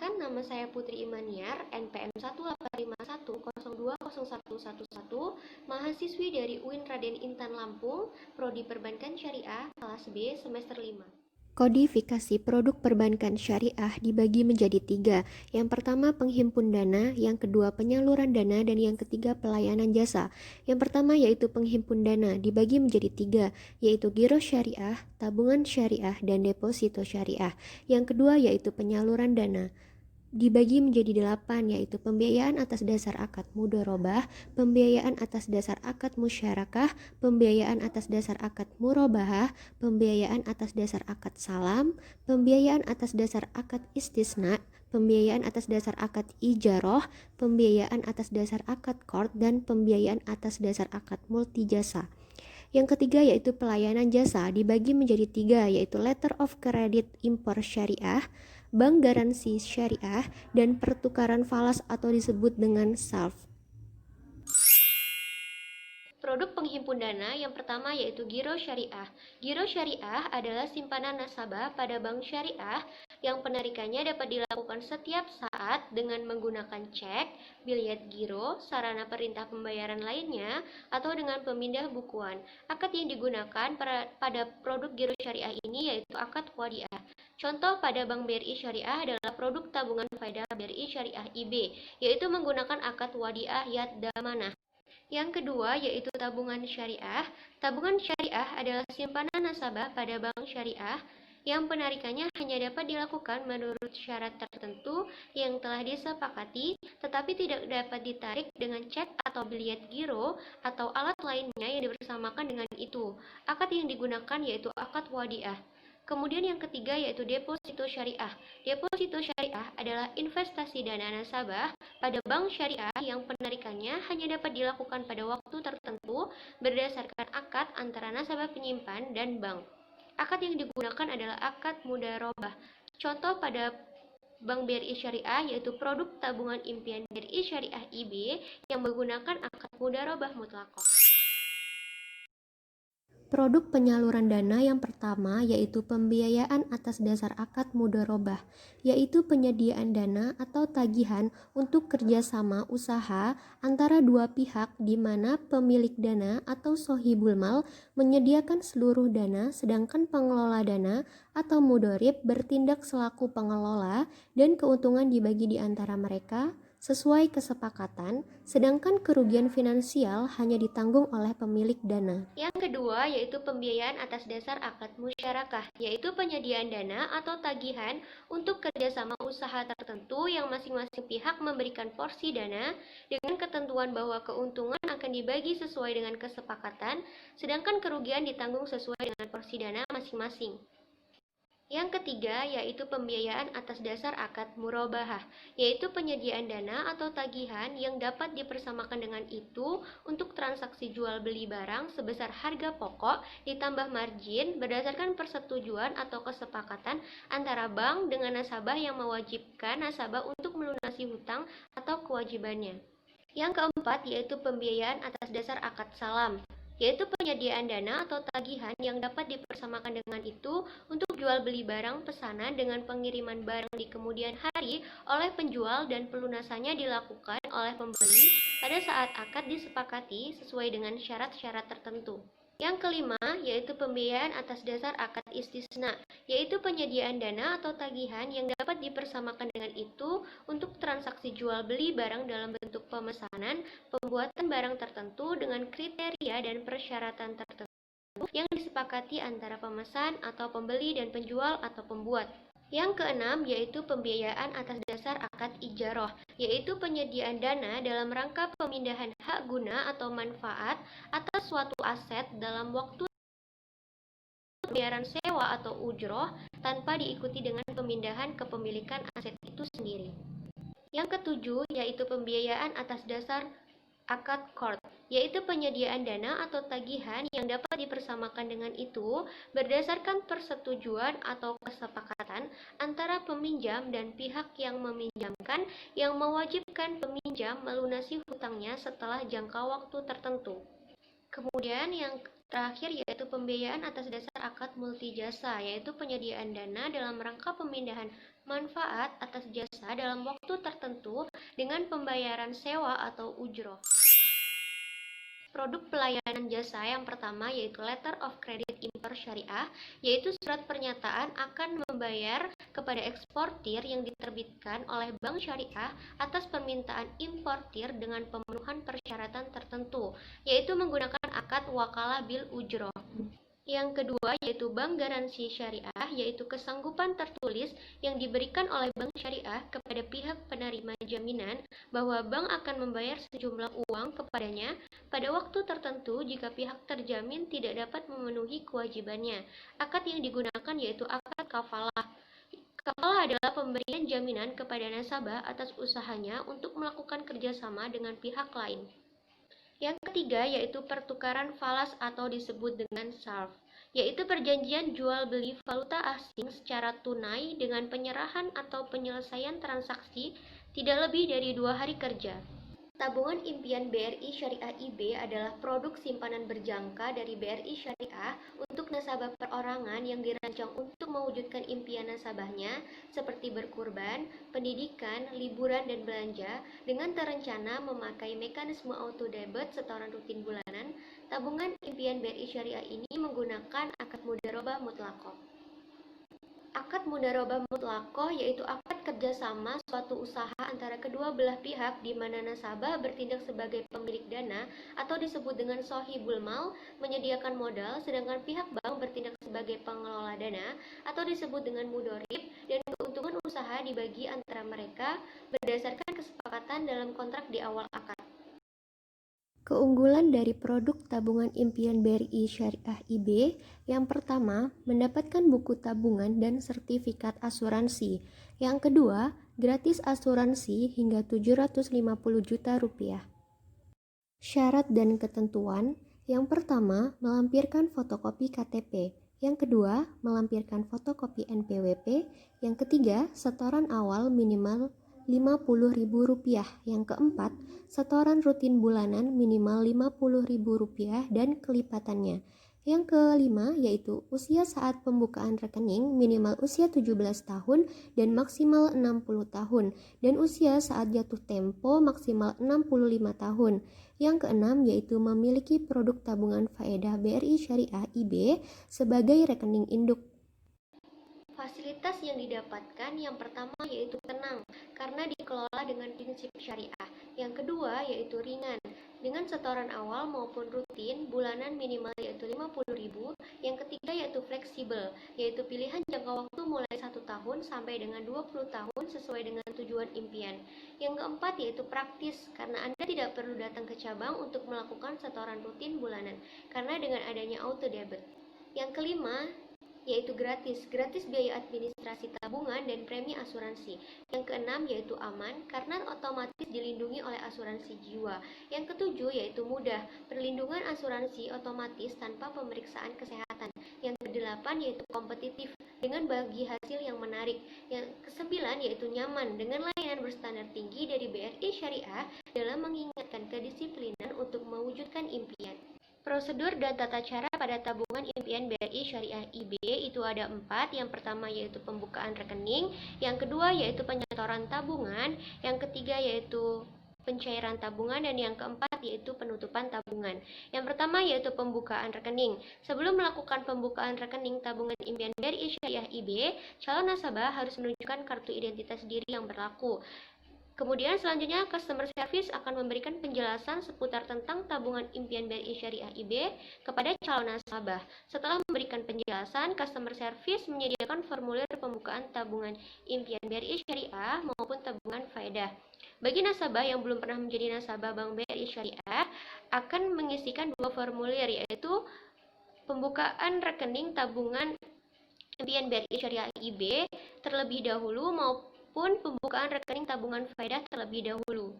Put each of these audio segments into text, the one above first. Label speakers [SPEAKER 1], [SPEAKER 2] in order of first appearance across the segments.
[SPEAKER 1] Perkenalkan, nama saya Putri Imaniar, NPM 18510201111, mahasiswi dari UIN Raden Intan Lampung, Prodi Perbankan Syariah, kelas B, semester 5.
[SPEAKER 2] Kodifikasi produk perbankan syariah dibagi menjadi 3. Yang pertama penghimpun dana, yang kedua penyaluran dana, dan yang ketiga pelayanan jasa. Yang pertama yaitu penghimpun dana dibagi menjadi 3, yaitu giro syariah, tabungan syariah, dan deposito syariah. Yang kedua yaitu penyaluran dana dibagi menjadi 8, yaitu pembiayaan atas dasar akad mudharabah, pembiayaan atas dasar akad musyarakah, pembiayaan atas dasar akad murabahah, pembiayaan atas dasar akad salam, pembiayaan atas dasar akad istisna, pembiayaan atas dasar akad ijaroh, pembiayaan atas dasar akad qard, dan pembiayaan atas dasar akad multijasa. Yang ketiga yaitu pelayanan jasa dibagi menjadi 3, yaitu letter of credit impor syariah, bank garansi syariah, dan pertukaran falas atau disebut dengan salf.
[SPEAKER 1] Produk penghimpun dana yang pertama yaitu giro syariah. Giro syariah adalah simpanan nasabah pada bank syariah yang penarikannya dapat dilakukan setiap saat dengan menggunakan cek, biliet giro, sarana perintah pembayaran lainnya, atau dengan pemindah bukuan. Akad yang digunakan pada produk giro syariah ini yaitu akad wadiah. Contoh pada Bank BRI Syariah adalah produk tabungan faedah BRI Syariah IB, yaitu menggunakan akad wadiah yad damanah. Yang kedua yaitu tabungan syariah. Tabungan syariah adalah simpanan nasabah pada bank syariah yang penarikannya hanya dapat dilakukan menurut syarat tertentu yang telah disepakati, tetapi tidak dapat ditarik dengan cek atau biliet giro atau alat lainnya yang dipersamakan dengan itu. Akad yang digunakan yaitu akad wadiah. Kemudian yang ketiga yaitu deposito syariah. Deposito syariah adalah investasi dana nasabah pada bank syariah yang penarikannya hanya dapat dilakukan pada waktu tertentu berdasarkan akad antara nasabah penyimpan dan bank. Akad yang digunakan adalah akad mudharabah. Contoh pada Bank BRI Syariah yaitu produk tabungan impian BRI Syariah IB yang menggunakan akad mudharabah mutlaqah.
[SPEAKER 2] Produk penyaluran dana yang pertama yaitu pembiayaan atas dasar akad mudharabah, yaitu penyediaan dana atau tagihan untuk kerjasama usaha antara dua pihak di mana pemilik dana atau sohibul mal menyediakan seluruh dana sedangkan pengelola dana atau mudharib bertindak selaku pengelola dan keuntungan dibagi di antara mereka sesuai kesepakatan, sedangkan kerugian finansial hanya ditanggung oleh pemilik dana.
[SPEAKER 1] Yang kedua yaitu pembiayaan atas dasar akad musyarakah, yaitu penyediaan dana atau tagihan untuk kerjasama usaha tertentu yang masing-masing pihak memberikan porsi dana dengan ketentuan bahwa keuntungan akan dibagi sesuai dengan kesepakatan, sedangkan kerugian ditanggung sesuai dengan porsi dana masing-masing. Yang ketiga yaitu pembiayaan atas dasar akad murabahah, yaitu penyediaan dana atau tagihan yang dapat dipersamakan dengan itu untuk transaksi jual beli barang sebesar harga pokok ditambah margin berdasarkan persetujuan atau kesepakatan antara bank dengan nasabah yang mewajibkan nasabah untuk melunasi hutang atau kewajibannya. Yang keempat yaitu pembiayaan atas dasar akad salam, yaitu penyediaan dana atau tagihan yang dapat dipersamakan dengan itu untuk jual beli barang pesanan dengan pengiriman barang di kemudian hari oleh penjual dan pelunasannya dilakukan oleh pembeli pada saat akad disepakati sesuai dengan syarat-syarat tertentu. Yang kelima yaitu pembiayaan atas dasar akad istisna, yaitu penyediaan dana atau tagihan yang dapat dipersamakan dengan itu untuk transaksi jual beli barang dalam bentuk pemesanan, pembuatan barang tertentu dengan kriteria dan persyaratan tertentu yang disepakati antara pemesan atau pembeli dan penjual atau pembuat. Yang keenam yaitu pembiayaan atas dasar akad ijaroh, yaitu penyediaan dana dalam rangka pemindahan hak guna atau manfaat atas suatu aset dalam waktu pembayaran sewa atau ujroh tanpa diikuti dengan pemindahan kepemilikan aset itu sendiri. Yang ketujuh yaitu pembiayaan atas dasar akad qard, yaitu penyediaan dana atau tagihan yang dapat dipersamakan dengan itu berdasarkan persetujuan atau kesepakatan antara peminjam dan pihak yang meminjamkan yang mewajibkan peminjam melunasi hutangnya setelah jangka waktu tertentu. Kemudian yang terakhir yaitu pembiayaan atas dasar akad multijasa, yaitu penyediaan dana dalam rangka pemindahan manfaat atas jasa dalam waktu tertentu dengan pembayaran sewa atau ujroh. Produk pelayanan jasa yang pertama yaitu Letter of Credit Impor Syariah, yaitu surat pernyataan akan membayar kepada eksportir yang diterbitkan oleh bank syariah atas permintaan importir dengan pemenuhan persyaratan tertentu, yaitu menggunakan akad wakalah bil ujroh. Yang kedua yaitu bank garansi syariah, yaitu kesanggupan tertulis yang diberikan oleh bank syariah kepada pihak penerima jaminan bahwa bank akan membayar sejumlah uang kepadanya pada waktu tertentu jika pihak terjamin tidak dapat memenuhi kewajibannya. Akad yang digunakan yaitu akad kafalah. Kafalah adalah pemberian jaminan kepada nasabah atas usahanya untuk melakukan kerjasama dengan pihak lain. Yang ketiga yaitu pertukaran falas atau disebut dengan sarf, yaitu perjanjian jual beli valuta asing secara tunai dengan penyerahan atau penyelesaian transaksi tidak lebih dari 2 hari kerja. Tabungan impian BRI Syariah IB adalah produk simpanan berjangka dari BRI Syariah untuk nasabah perorangan yang dirancang untuk mewujudkan impian nasabahnya seperti berkurban, pendidikan, liburan, dan belanja dengan terencana memakai mekanisme auto debit setoran rutin bulanan. Tabungan impian BRI Syariah ini menggunakan akad mudharabah mutlaqah. Akad mudharabah mutlaqah yaitu akad kerjasama suatu usaha antara kedua belah pihak di mana nasabah bertindak sebagai pemilik dana atau disebut dengan sohibul mal, menyediakan modal, sedangkan pihak bank bertindak sebagai pengelola dana atau disebut dengan mudorib, dan keuntungan usaha dibagi antara mereka berdasarkan kesepakatan dalam kontrak di awal akad.
[SPEAKER 2] Keunggulan dari produk tabungan impian BRI Syariah IB yang pertama, mendapatkan buku tabungan dan sertifikat asuransi. Yang kedua, gratis asuransi hingga 750 juta rupiah. Syarat dan ketentuan, yang pertama, melampirkan fotokopi KTP. Yang kedua, melampirkan fotokopi NPWP. Yang ketiga, setoran awal minimal Rp50.000. Yang keempat, setoran rutin bulanan minimal Rp50.000 dan kelipatannya. Yang kelima yaitu usia saat pembukaan rekening minimal usia 17 tahun dan maksimal 60 tahun dan usia saat jatuh tempo maksimal 65 tahun. Yang keenam yaitu memiliki produk tabungan faedah BRI Syariah IB sebagai rekening induk.
[SPEAKER 1] Fasilitas yang didapatkan yang pertama yaitu tenang karena dikelola dengan prinsip syariah. Yang kedua yaitu ringan dengan setoran awal maupun rutin bulanan minimal yaitu Rp50.000. Yang ketiga yaitu fleksibel, yaitu pilihan jangka waktu mulai 1 tahun sampai dengan 20 tahun sesuai dengan tujuan impian. Yang keempat yaitu praktis karena Anda tidak perlu datang ke cabang untuk melakukan setoran rutin bulanan karena dengan adanya auto debit. Yang kelima yaitu gratis biaya administrasi tabungan dan premi asuransi. Yang keenam yaitu aman karena otomatis dilindungi oleh asuransi jiwa. Yang ketujuh yaitu mudah, perlindungan asuransi otomatis tanpa pemeriksaan kesehatan. Yang kedelapan yaitu kompetitif dengan bagi hasil yang menarik. Yang kesembilan yaitu nyaman dengan layanan berstandar tinggi dari BRI Syariah dalam mengingatkan kedisiplinan untuk mewujudkan impian. Prosedur dan tata cara pada tabungan impian BRI Syariah IB itu ada 4. Yang pertama yaitu pembukaan rekening, yang kedua yaitu penyetoran tabungan, yang ketiga yaitu pencairan tabungan, dan yang keempat yaitu penutupan tabungan. Yang pertama yaitu pembukaan rekening. Sebelum melakukan pembukaan rekening tabungan impian BRI Syariah IB, calon nasabah harus menunjukkan kartu identitas diri yang berlaku. Kemudian selanjutnya customer service akan memberikan penjelasan seputar tentang tabungan impian BRI Syariah IB kepada calon nasabah. Setelah memberikan penjelasan, customer service menyediakan formulir pembukaan tabungan impian BRI Syariah maupun tabungan faedah. Bagi nasabah yang belum pernah menjadi nasabah Bank BRI Syariah akan mengisikan 2 formulir, yaitu pembukaan rekening tabungan impian BRI Syariah IB terlebih dahulu maupun pembukaan rekening tabungan faedah terlebih dahulu.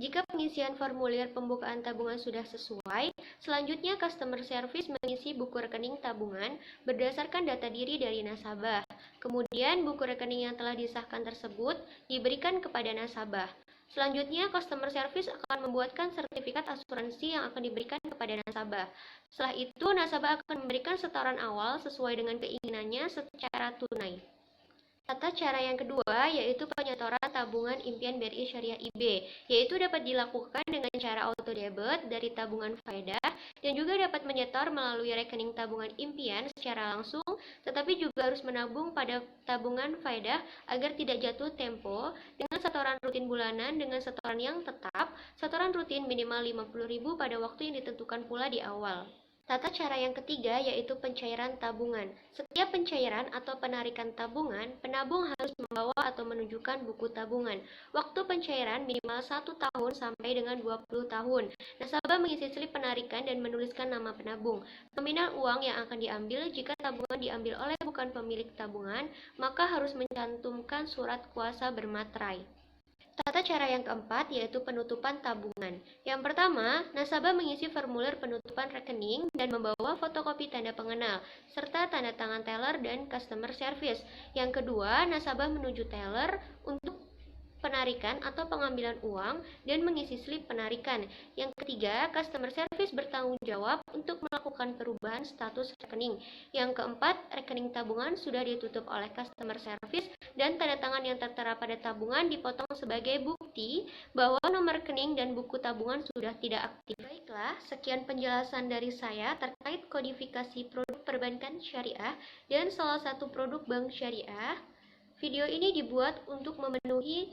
[SPEAKER 1] Jika pengisian formulir pembukaan tabungan sudah sesuai, selanjutnya customer service mengisi buku rekening tabungan berdasarkan data diri dari nasabah. Kemudian buku rekening yang telah disahkan tersebut diberikan kepada nasabah. Selanjutnya, customer service akan membuatkan sertifikat asuransi yang akan diberikan kepada nasabah. Setelah itu, nasabah akan memberikan setoran awal sesuai dengan keinginannya secara tunai. Tata cara yang kedua yaitu penyetoran tabungan impian BRI Syariah IB, yaitu dapat dilakukan dengan cara auto debit dari tabungan faedah dan juga dapat menyetor melalui rekening tabungan impian secara langsung, tetapi juga harus menabung pada tabungan faedah agar tidak jatuh tempo dengan setoran rutin bulanan dengan setoran yang tetap, setoran rutin minimal 50.000 pada waktu yang ditentukan pula di awal. Tata cara yang ketiga yaitu pencairan tabungan. Setiap pencairan atau penarikan tabungan, penabung harus membawa atau menunjukkan buku tabungan. Waktu pencairan minimal 1 tahun sampai dengan 20 tahun. Nasabah mengisi slip penarikan dan menuliskan nama penabung. Nominal uang yang akan diambil jika tabungan diambil oleh bukan pemilik tabungan, maka harus mencantumkan surat kuasa bermaterai. Tata cara yang keempat yaitu penutupan tabungan. Yang pertama, nasabah mengisi formulir penutupan rekening dan membawa fotokopi tanda pengenal, serta tanda tangan teller dan customer service. Yang kedua, nasabah menuju teller untuk penarikan atau pengambilan uang dan mengisi slip penarikan. Yang ketiga, customer service bertanggung jawab untuk melakukan perubahan status rekening. Yang keempat, rekening tabungan sudah ditutup oleh customer service dan tanda tangan yang tertera pada tabungan dipotong sebagai bukti bahwa nomor rekening dan buku tabungan sudah tidak aktif. Baiklah, sekian penjelasan dari saya terkait kodifikasi produk perbankan syariah dan salah satu produk bank syariah. Video ini dibuat untuk memenuhi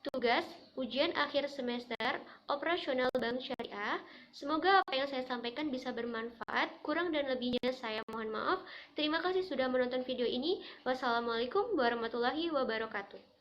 [SPEAKER 1] tugas ujian akhir semester operasional Bank Syariah. Semoga apa yang saya sampaikan bisa bermanfaat. Kurang dan lebihnya saya mohon maaf. Terima kasih sudah menonton video ini. Wassalamualaikum warahmatullahi wabarakatuh.